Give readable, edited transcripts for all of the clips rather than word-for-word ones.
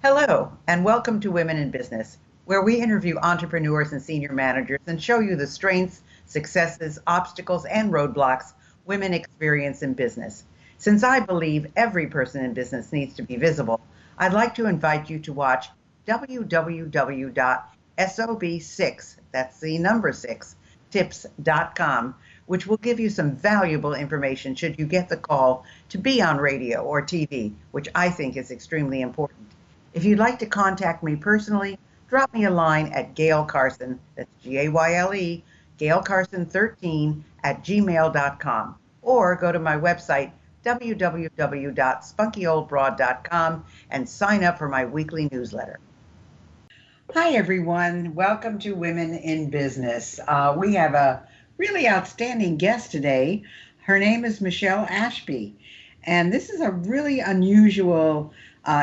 Hello, and welcome to Women in Business, where we interview entrepreneurs and senior managers and show you the strengths, successes, obstacles, and roadblocks women experience in business. Since I believe every person in business needs to be visible, I'd like to invite you to watch www.sob6, that's the number 6, tips.com, which will give you some valuable information should you get the call to be on radio or TV, which I think is extremely important. If you'd like to contact me personally, drop me a line at Gail Carson, that's Gayle, GailCarson13 at gmail.com, or go to my website, www.spunkyoldbroad.com, and sign up for my weekly newsletter. Hi, everyone. Welcome to Women in Business. We have a really outstanding guest today. Her name is Michele Ashby, and this is a really unusual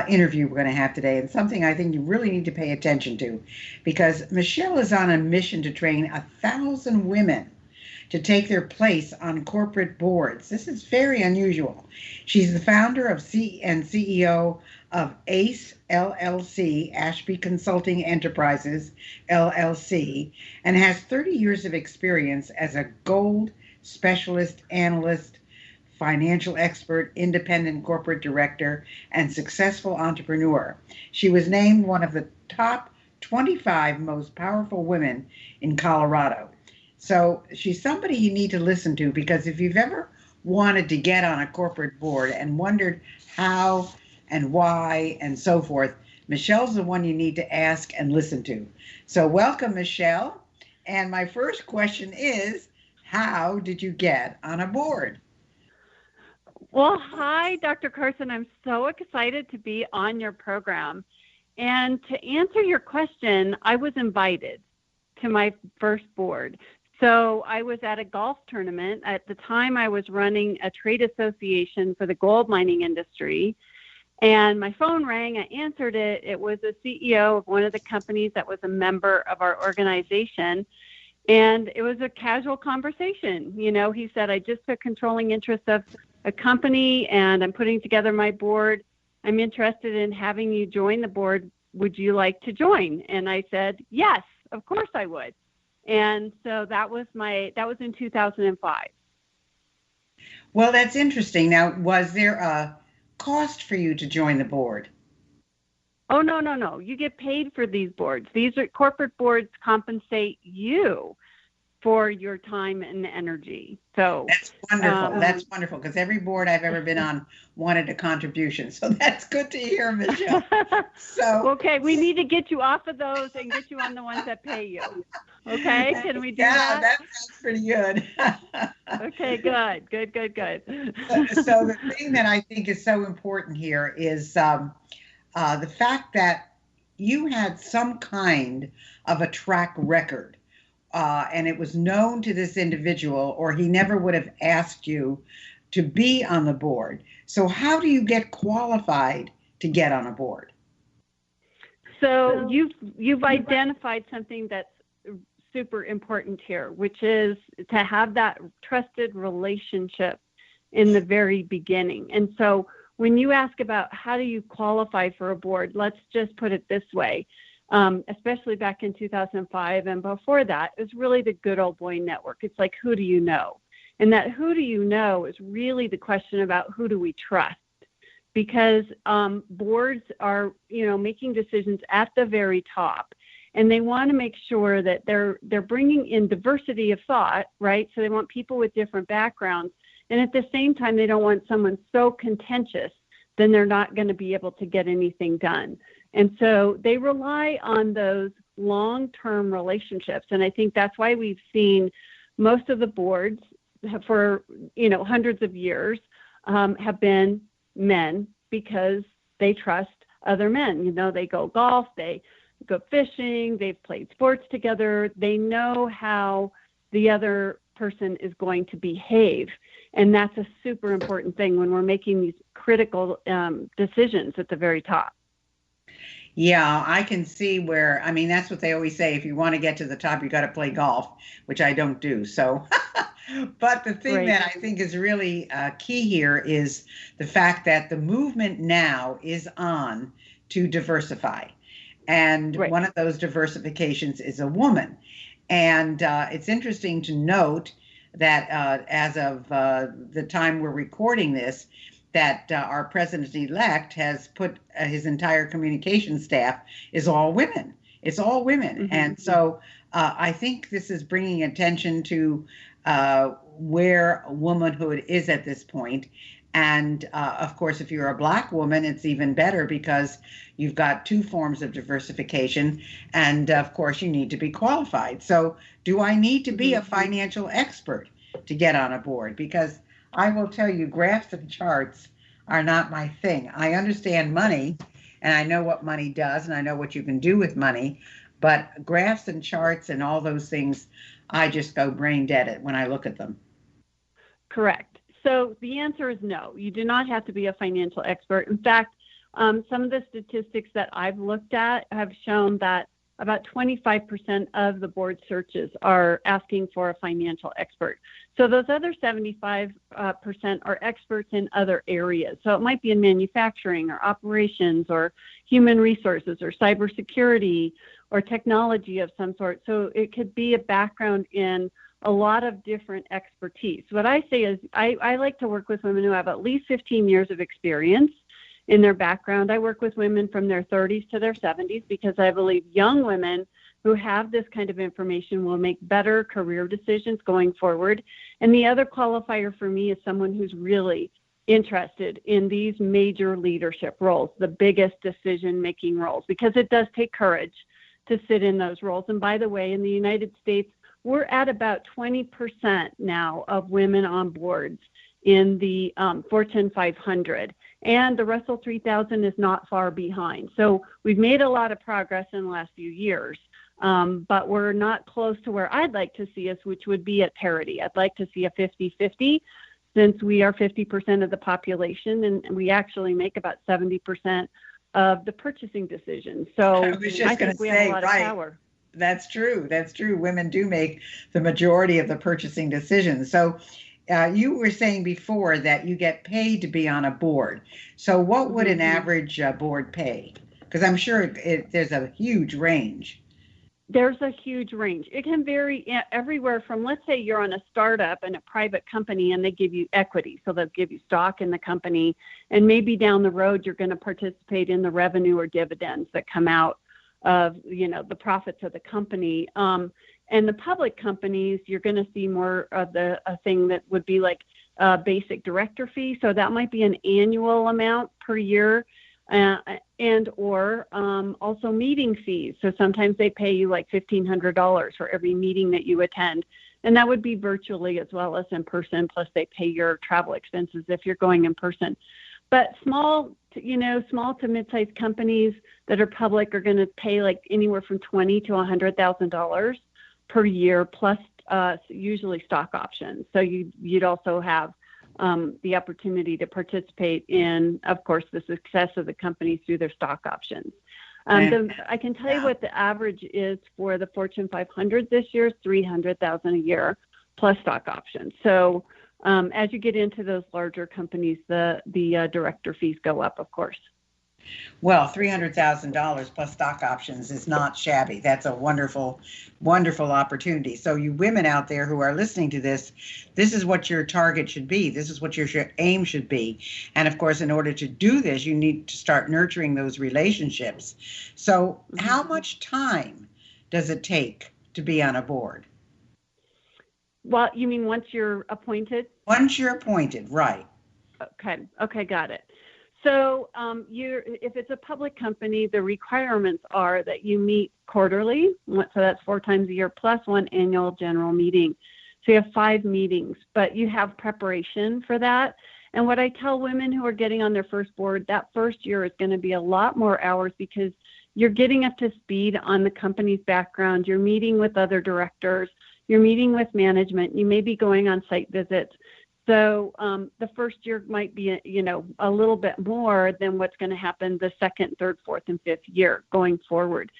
interview we're going to have today, and something I think you really need to pay attention to, because Michele is on a mission to train 1,000 women to take their place on corporate boards. This is very unusual. She's the founder and CEO of ACE LLC, Ashby Consulting Enterprises LLC, and has 30 years of experience as a gold specialist analyst, financial expert, independent corporate director, and successful entrepreneur. She was named one of the top 25 most powerful women in Colorado. So she's somebody you need to listen to, because if you've ever wanted to get on a corporate board and wondered how and why and so forth, Michele's the one you need to ask and listen to. So welcome, Michele. And my first question is, how did you get on a board? Well, hi, Dr. Carson. I'm so excited to be on your program. And to answer your question, I was invited to my first board. So I was at a golf tournament. At the time, I was running a trade association for the gold mining industry. And my phone rang. I answered it. It was the CEO of one of the companies that was a member of our organization. And it was a casual conversation. You know, he said, I just took controlling interest of a company and I'm putting together my board. I'm interested in having you join the board. Would you like to join? And I said, yes, of course I would. And so that was in 2005. Well, that's interesting. Now, was there a cost for you to join the board? Oh, no. You get paid for these boards. These are corporate boards compensate you for your time and energy. So that's wonderful. That's wonderful, because every board I've ever been on wanted a contribution. So that's good to hear, Michele. So okay, we need to get you off of those and get you on the ones that pay you. Okay, can we do that? Yeah, that sounds pretty good. Okay, good. So the thing that I think is so important here is the fact that you had some kind of a track record. And it was known to this individual, or he never would have asked you to be on the board. So how do you get qualified to get on a board? So you've identified something that's super important here, which is to have that trusted relationship in the very beginning. And so when you ask about how do you qualify for a board, let's just put it this way. Especially back in 2005 and before that, is really the good old boy network. It's like, who do you know? And that who do you know is really the question about who do we trust? Because boards are, making decisions at the very top, and they want to make sure that they're bringing in diversity of thought, right? So they want people with different backgrounds, and at the same time, they don't want someone so contentious, then they're not going to be able to get anything done. And so they rely on those long-term relationships. And I think that's why we've seen most of the boards for, hundreds of years have been men, because they trust other men. They go golf, they go fishing, they've played sports together. They know how the other person is going to behave. And that's a super important thing when we're making these critical decisions at the very top. Yeah, I can see where, that's what they always say. If you want to get to the top, you got to play golf, which I don't do. So, but the thing that I think is really key here is the fact that the movement now is on to diversify. And Right. one of those diversifications is a woman. And it's interesting to note that as of the time we're recording this, that our president-elect has put his entire communication staff is all women. It's all women. Mm-hmm. And so I think this is bringing attention to where womanhood is at this point. And of course, if you're a Black woman, it's even better because you've got two forms of diversification. And of course, you need to be qualified. So do I need to be a financial expert to get on a board? Because I will tell you, graphs and charts are not my thing. I understand money and I know what money does and I know what you can do with money. But graphs and charts and all those things, I just go brain dead at when I look at them. Correct. So the answer is no. You do not have to be a financial expert. In fact, some of the statistics that I've looked at have shown that about 25% of the board searches are asking for a financial expert. So those other 75% are experts in other areas. So it might be in manufacturing or operations or human resources or cybersecurity or technology of some sort. So it could be a background in a lot of different expertise. What I say is I like to work with women who have at least 15 years of experience in their background. I work with women from their 30s to their 70s because I believe young women who have this kind of information will make better career decisions going forward. And the other qualifier for me is someone who's really interested in these major leadership roles, the biggest decision-making roles, because it does take courage to sit in those roles. And by the way, in the United States, we're at about 20% now of women on boards in the Fortune 500. And the Russell 3000 is not far behind. So we've made a lot of progress in the last few years, but we're not close to where I'd like to see us, which would be at parity. I'd like to see a 50-50 since we are 50% of the population and we actually make about 70% of the purchasing decisions. So I think we have a lot of power. That's true. That's true. Women do make the majority of the purchasing decisions. So you were saying before that you get paid to be on a board. So what would an average board pay? Because I'm sure there's a huge range. There's a huge range. It can vary everywhere from, let's say you're on a startup in a private company and they give you equity. So they'll give you stock in the company. And maybe down the road, you're going to participate in the revenue or dividends that come out of, the profits of the company. And the public companies, you're going to see more of a thing that would be like a basic director fee. So that might be an annual amount per year and or also meeting fees. So sometimes they pay you like $1,500 for every meeting that you attend. And that would be virtually as well as in person. Plus they pay your travel expenses if you're going in person. But small to mid-sized companies that are public are going to pay like anywhere from $20,000 to $100,000 per year, plus usually stock options. So you'd also have the opportunity to participate in, of course, the success of the company through their stock options. I can tell you what the average is for the Fortune 500 this year is $300,000 a year plus stock options. So as you get into those larger companies, the director fees go up, of course. Well, $300,000 plus stock options is not shabby. That's a wonderful, wonderful opportunity. So you women out there who are listening to this is what your target should be. This is what your aim should be. And of course, in order to do this, you need to start nurturing those relationships. So how much time does it take to be on a board? Well, you mean once you're appointed? Once you're appointed, right. Okay, got it. So if it's a public company, the requirements are that you meet quarterly, so that's 4 times a year, plus 1 annual general meeting. So you have 5 meetings, but you have preparation for that. And what I tell women who are getting on their first board, that first year is going to be a lot more hours because you're getting up to speed on the company's background. You're meeting with other directors. You're meeting with management. You may be going on site visits. So the first year might be, a little bit more than what's going to happen the second, third, fourth, and fifth year going forward.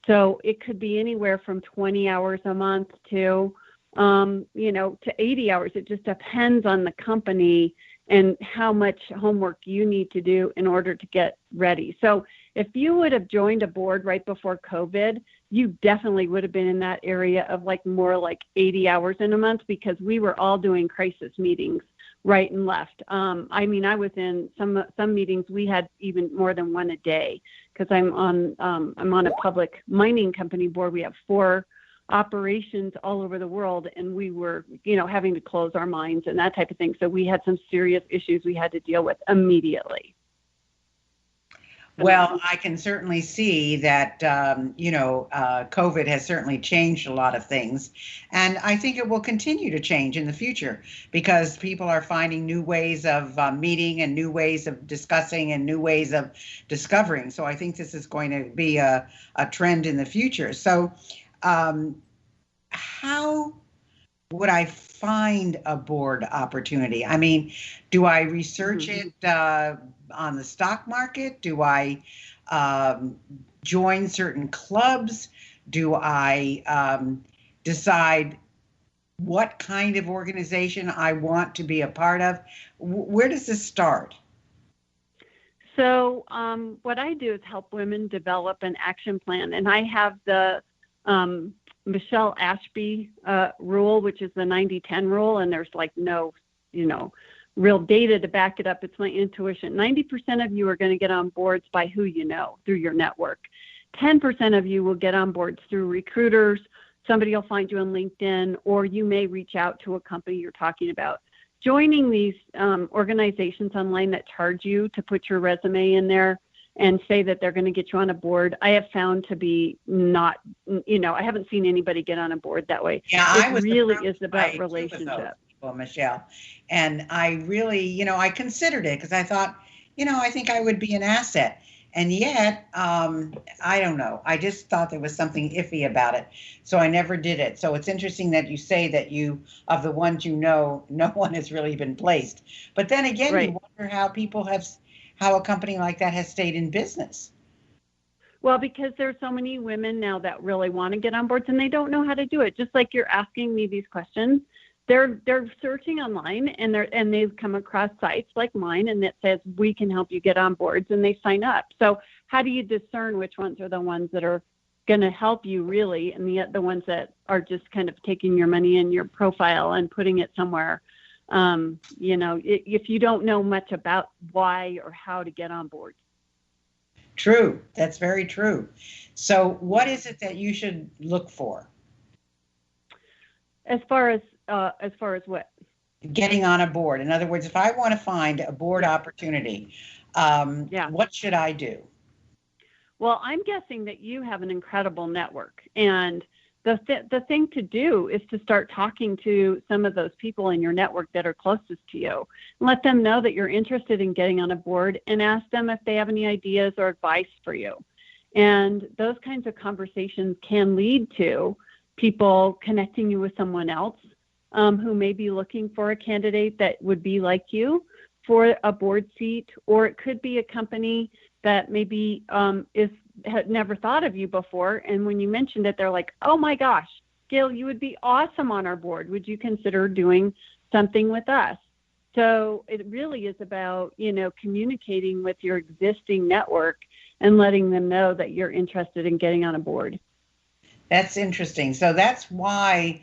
So it could be anywhere from 20 hours a month to, to 80 hours. It just depends on the company and how much homework you need to do in order to get ready. So if you would have joined a board right before COVID, you definitely would have been in that area of like more like 80 hours in a month, because we were all doing crisis meetings right and left. I mean, I was in some meetings, we had even more than one a day, because I'm on a public mining company board. We have 4 operations all over the world, and we were, having to close our mines and that type of thing. So we had some serious issues we had to deal with immediately. Well, I can certainly see that, COVID has certainly changed a lot of things. And I think it will continue to change in the future, because people are finding new ways of meeting and new ways of discussing and new ways of discovering. So I think this is going to be a trend in the future. So how would I find a board opportunity? I mean, do I research it on the stock market? Do I join certain clubs? Do I decide what kind of organization I want to be a part of? Where does this start? So what I do is help women develop an action plan, and I have the Michele Ashby rule, which is the 90-10 rule, and there's like no, real data to back it up. It's my intuition. 90% of you are going to get on boards by who you know, through your network. 10% of you will get on boards through recruiters. Somebody will find you on LinkedIn, or you may reach out to a company you're talking about. Joining these organizations online that charge you to put your resume in there and say that they're going to get you on a board, I have found to be not, I haven't seen anybody get on a board that way. Yeah, it really is about relationship. Michele. And I really, I considered it, because I thought, I think I would be an asset. And yet, I don't know. I just thought there was something iffy about it. So I never did it. So it's interesting that you say that of the ones no one has really been placed. But then again, right. You wonder how a company like that has stayed in business. Well, because there's so many women now that really want to get on boards, and they don't know how to do it. Just like you're asking me these questions, they're searching online, and they've come across sites like mine, and it says we can help you get on boards, and they sign up. So how do you discern which ones are the ones that are going to help you really, and the ones that are just kind of taking your money and your profile and putting it somewhere? If you don't know much about why or how to get on board. True. That's very true. So what is it that you should look for? As far as what? Getting on a board. In other words, if I want to find a board opportunity, what should I do? Well, I'm guessing that you have an incredible network, and the thing to do is to start talking to some of those people in your network that are closest to you. Let them know that you're interested in getting on a board, and ask them if they have any ideas or advice for you. And those kinds of conversations can lead to people connecting you with someone else who may be looking for a candidate that would be like you for a board seat, or it could be a company that maybe had never thought of you before. And when you mentioned it, they're like, oh my gosh, Gail, you would be awesome on our board. Would you consider doing something with us? So it really is about, communicating with your existing network and letting them know that you're interested in getting on a board. That's interesting. So that's why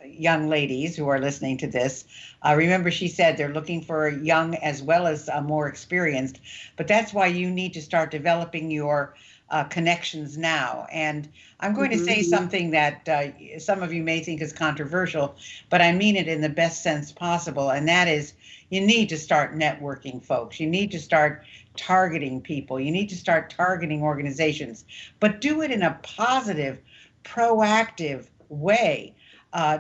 young ladies who are listening to this, remember she said they're looking for young as well as more experienced, but that's why you need to start developing your connections now. And I'm going to say something that some of you may think is controversial, but I mean it in the best sense possible, and that is you need to start networking, folks. You need to start targeting people. You need to start targeting organizations, but do it in a positive, proactive way.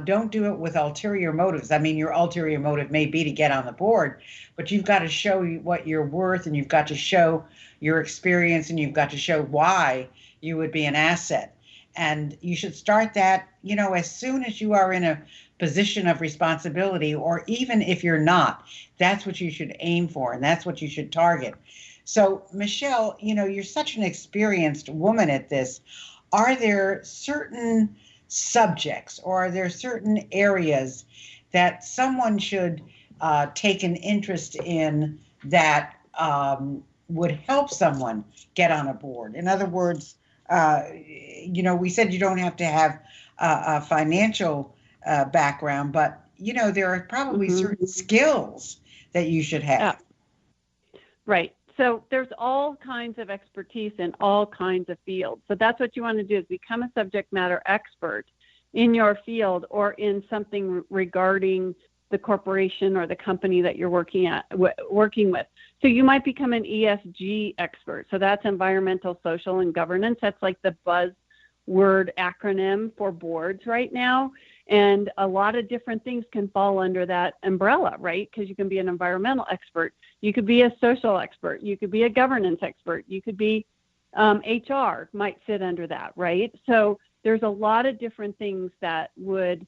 Don't do it with ulterior motives. I mean, your ulterior motive may be to get on the board, but you've got to show what you're worth, and you've got to show your experience, and you've got to show why you would be an asset. And you should start that, as soon as you are in a position of responsibility, or even if you're not, that's what you should aim for, and that's what you should target. So, Michele, you're such an experienced woman at this. Are there certain subjects, or are there certain areas that someone should take an interest in that would help someone get on a board. In other words, we said you don't have to have a financial background, but there are probably certain skills that you should have. Yeah. Right. So there's all kinds of expertise in all kinds of fields. So that's what you want to do, is become a subject matter expert in your field or in something regarding the corporation or the company that you're working with. So you might become an ESG expert. So that's environmental, social, and governance. That's like the buzzword acronym for boards right now. And a lot of different things can fall under that umbrella, right? Because you can be an environmental expert. You could be a social expert. You could be a governance expert. You could be HR might fit under that, right? So there's a lot of different things that would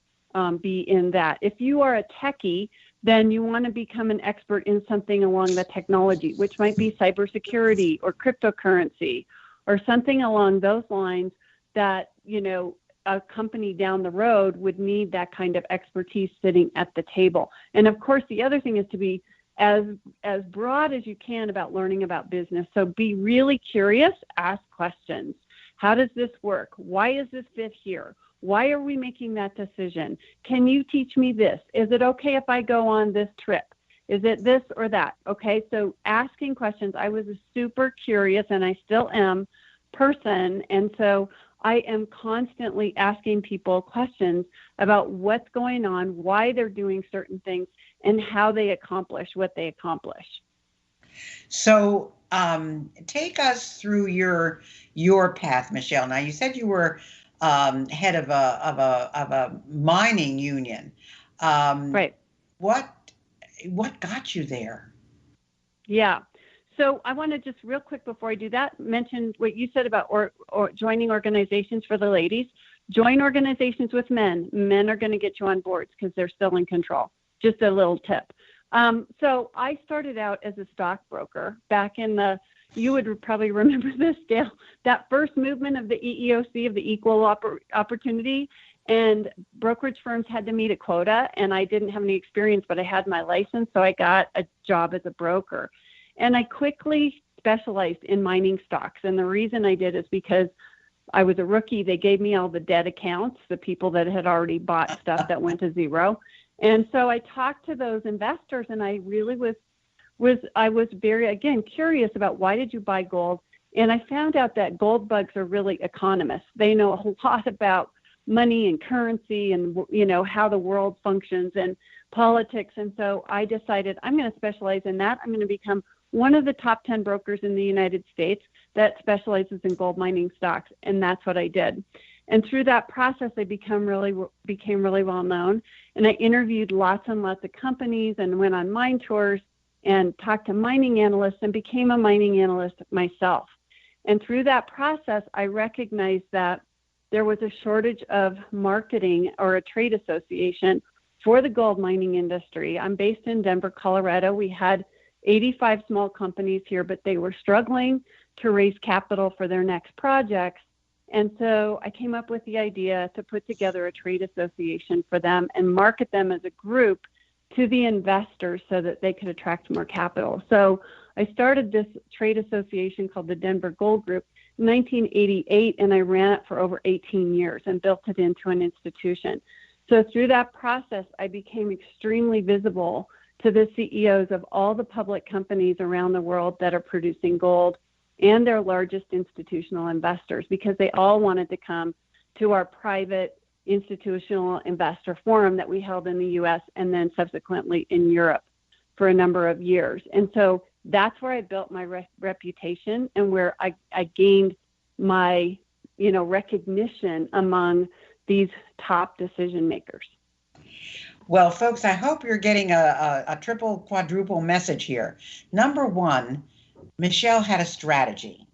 be in that. If you are a techie, then you want to become an expert in something along the technology, which might be cybersecurity or cryptocurrency or something along those lines that, a company down the road would need that kind of expertise sitting at the table. And of course, the other thing is to be as broad as you can about learning about business. So be really curious, ask questions. How does this work? Why is this fit here? Why are we making that decision? Can you teach me this? Is it okay if I go on this trip? Is it this or that? Okay, so asking questions. I was a super curious, and I still am, person. And so I am constantly asking people questions about what's going on, why they're doing certain things, and how they accomplish what they accomplish. So take us through your path, Michele. Now, you said you were head of a mining union. Right. What got you there? Yeah. So I want to just real quick before I do that, mention what you said about or joining organizations for the ladies. Join organizations with men. Men are going to get you on boards because they're still in control. Just a little tip. So I started out as a stockbroker back in you would probably remember this, Dale, that first movement of the EEOC, of the equal opportunity, and brokerage firms had to meet a quota, and I didn't have any experience, but I had my license, so I got a job as a broker. And I quickly specialized in mining stocks. And the reason I did is because I was a rookie. They gave me all the dead accounts, the people that had already bought stuff that went to zero. And so I talked to those investors, and I really was very, again, curious about why did you buy gold? And I found out that gold bugs are really economists. They know a lot about money and currency and, how the world functions and politics. And so I decided I'm going to specialize in that. I'm going to become one of the top 10 brokers in the United States that specializes in gold mining stocks. And that's what I did. And through that process, I became really well known. And I interviewed lots and lots of companies and went on mine tours and talked to mining analysts and became a mining analyst myself. And through that process, I recognized that there was a shortage of marketing or a trade association for the gold mining industry. I'm based in Denver, Colorado. We had 85 small companies here, but they were struggling to raise capital for their next projects. And so I came up with the idea to put together a trade association for them and market them as a group to the investors so that they could attract more capital. So I started this trade association called the Denver Gold Group in 1988, and I ran it for over 18 years and built it into an institution. So through that process, I became extremely visible to the CEOs of all the public companies around the world that are producing gold and their largest institutional investors, because they all wanted to come to our private institutional investor forum that we held in the US and then subsequently in Europe for a number of years. And so that's where I built my reputation and where I gained my, recognition among these top decision makers. Well, folks, I hope you're getting a triple, quadruple message here. Number one, Michele had a strategy.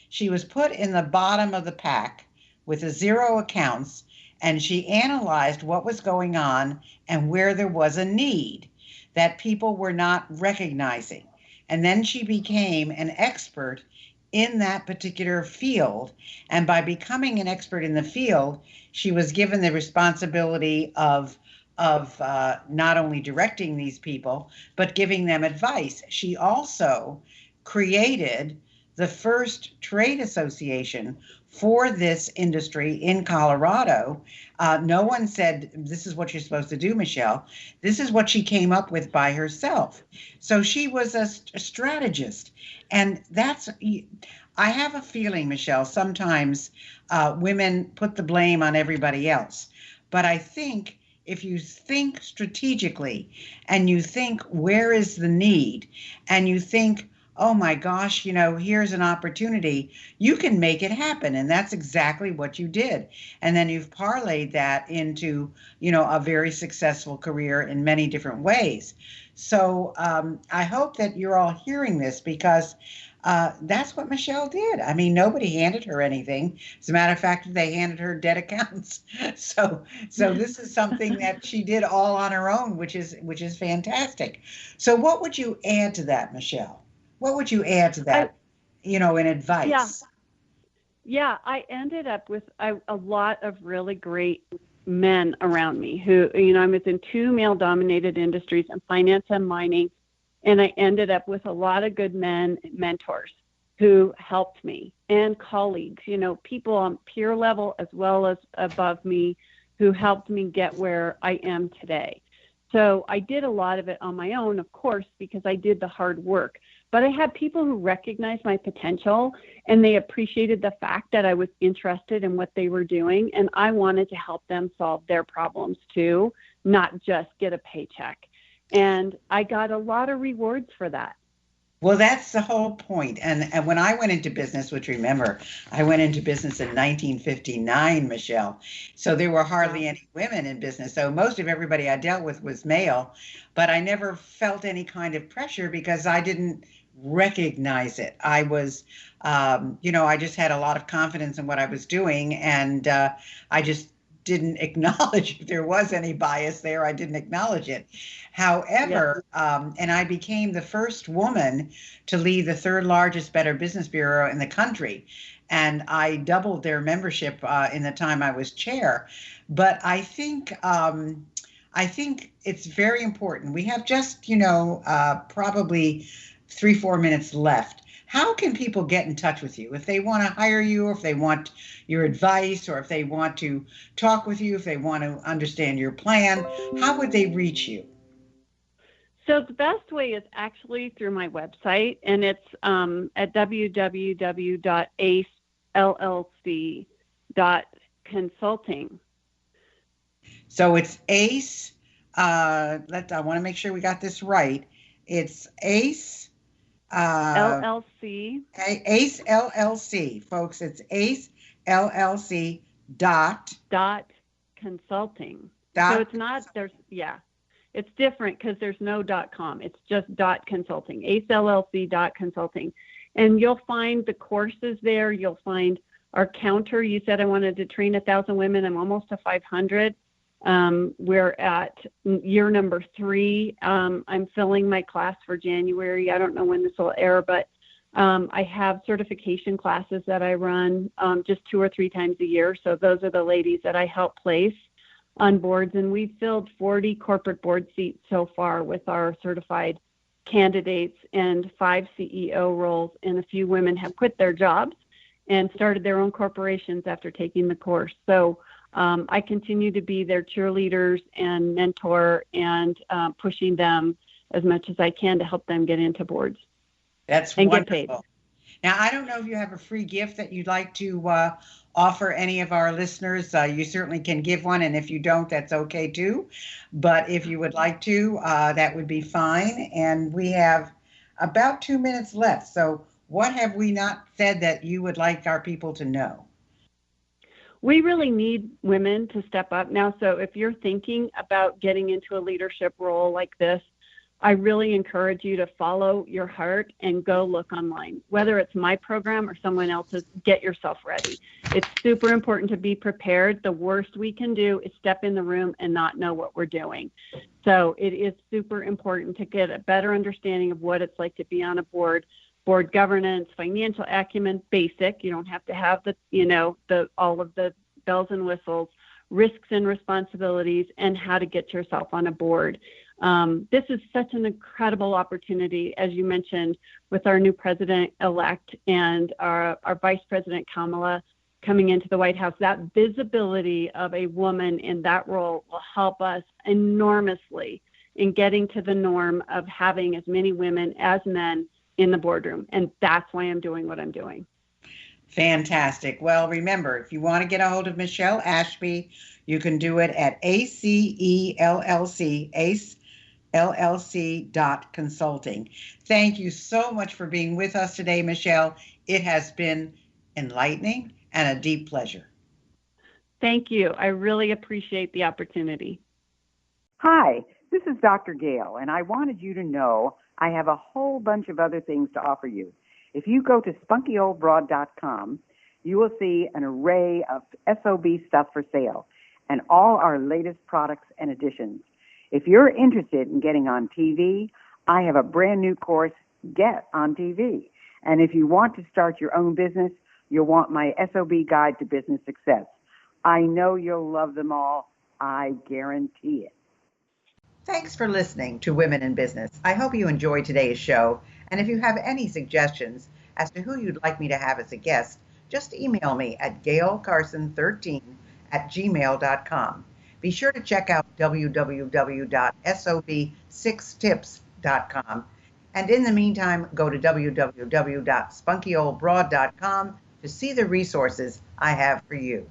She was put in the bottom of the pack with a zero accounts, and she analyzed what was going on and where there was a need that people were not recognizing. And then she became an expert in that particular field. And by becoming an expert in the field, she was given the responsibility of not only directing these people, but giving them advice. She also created the first trade association for this industry in Colorado. No one said, this is what you're supposed to do, Michele. This is what she came up with by herself. So she was a strategist. And I have a feeling, Michele, sometimes women put the blame on everybody else. But I think if you think strategically and you think, where is the need? And you think, oh my gosh, here's an opportunity, you can make it happen. And that's exactly what you did. And then you've parlayed that into, a very successful career in many different ways. So I hope that you're all hearing this, because that's what Michele did. I mean, nobody handed her anything. As a matter of fact, they handed her debt accounts. So this is something that she did all on her own, which is fantastic. So what would you add to that, Michele? What would you add to that, in advice? Yeah, I ended up with a lot of really great men around me who, I was in two male-dominated industries, in finance and mining, and I ended up with a lot of good men, mentors who helped me, and colleagues, people on peer level as well as above me, who helped me get where I am today. So I did a lot of it on my own, of course, because I did the hard work. But I had people who recognized my potential, and they appreciated the fact that I was interested in what they were doing, and I wanted to help them solve their problems too, not just get a paycheck. And I got a lot of rewards for that. Well, that's the whole point. And when I went into business, which, remember, I went into business in 1959, Michele. So there were hardly any women in business. So most of everybody I dealt with was male, but I never felt any kind of pressure because I didn't recognize it. I was, I just had a lot of confidence in what I was doing, and I just didn't acknowledge if there was any bias there. I didn't acknowledge it. However, and I became the first woman to lead the third largest Better Business Bureau in the country. And I doubled their membership in the time I was chair. But I think it's very important. We have just, probably 3-4 minutes left. How can people get in touch with you if they want to hire you, or if they want your advice, or if they want to talk with you, if they want to understand your plan? How would they reach you? So the best way is actually through my website, and it's at www.acellc.consulting. So it's ACE. I want to make sure we got this right. It's ACE. LLC. ACE LLC, folks. It's ACE LLC dot consulting. So it's not, it's different because there's no .com. It's just .consulting, acellc.consulting. And you'll find the courses there. You'll find our counter. You said I wanted to train 1,000 women. I'm almost to 500. We're at year number 3. I'm filling my class for January. I don't know when this will air, but I have certification classes that I run just 2 or 3 times a year. So those are the ladies that I help place on boards. And we've filled 40 corporate board seats so far with our certified candidates, and 5 CEO roles. And a few women have quit their jobs and started their own corporations after taking the course. So I continue to be their cheerleaders and mentor, and pushing them as much as I can to help them get into boards. That's and wonderful. Get paid. Now, I don't know if you have a free gift that you'd like to offer any of our listeners. You certainly can give one, and if you don't, that's okay too. But if you would like to, that would be fine. And we have about 2 minutes left. So what have we not said that you would like our people to know? We really need women to step up now. So if you're thinking about getting into a leadership role like this, I really encourage you to follow your heart and go look online, whether it's my program or someone else's. Get yourself ready. It's super important to be prepared. The worst we can do is step in the room and not know what we're doing. So it is super important to get a better understanding of what it's like to be on a board governance, financial acumen, basic. You don't have to have all of the bells and whistles, risks and responsibilities, and how to get yourself on a board. This is such an incredible opportunity, as you mentioned, with our new president-elect and our Vice President Kamala coming into the White House. That visibility of a woman in that role will help us enormously in getting to the norm of having as many women as men in the boardroom. And that's why I'm doing what I'm doing. Fantastic. Well, remember, if you want to get a hold of Michele Ashby, you can do it at ACELLC Consulting. Thank you so much for being with us today, Michele. It has been enlightening and a deep pleasure. Thank you. I really appreciate the opportunity. Hi, this is Dr. Gail, and I wanted you to know I have a whole bunch of other things to offer you. If you go to spunkyoldbroad.com, you will see an array of SOB stuff for sale and all our latest products and additions. If you're interested in getting on TV, I have a brand new course, Get on TV. And if you want to start your own business, you'll want my SOB Guide to Business Success. I know you'll love them all. I guarantee it. Thanks for listening to Women in Business. I hope you enjoyed today's show. And if you have any suggestions as to who you'd like me to have as a guest, just email me at gailcarson13@gmail.com. Be sure to check out www.sob6tips.com. And in the meantime, go to www.spunkyoldbroad.com to see the resources I have for you.